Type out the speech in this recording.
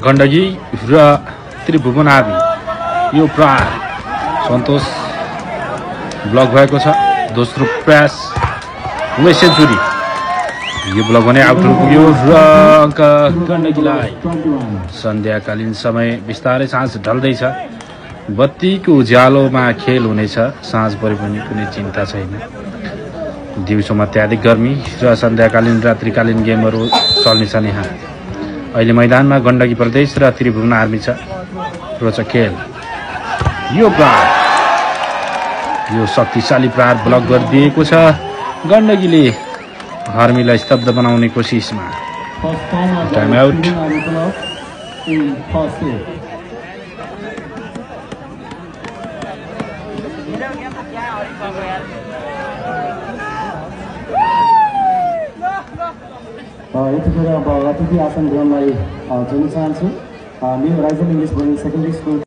गण्डकी र त्रिभुवन आर्मी। यो प्रहार सन्तोष ब्लक भएको छ। दोस्रो प्रयास हुने सेन्चुरी। यो ब्लक भने आउट पुग्यो र अङ्क गण्डकीलाई। सन्ध्याकालीन समय बिस्तारै साँझ ढल्दैछ। बत्तीको उज्यालोमा खेल हुनेछ। साँझ परे पनि कुनै चिन्ता छैन। दिउँसोमा अत्याधिक गर्मी र सन्ध्याकालीन रात्रिकालीन गेमहरू चल्नेछन् यहाँ। अहिले मैदानमा गण्डकी प्रदेश र त्रिभुवन आर्मी छ। रोचक खेल। यो प्रहार, यो शक्तिशाली प्रहार ब्लक गरिदिएको छ। गण्डकीले आर्मीलाई स्तब्ध बनाउने कोसिसमा। Time out. यतिखेर अब अतिथि आसन ग्रहणलाई जोड्न चाहन्छु। New Ryzen English boarding secondary school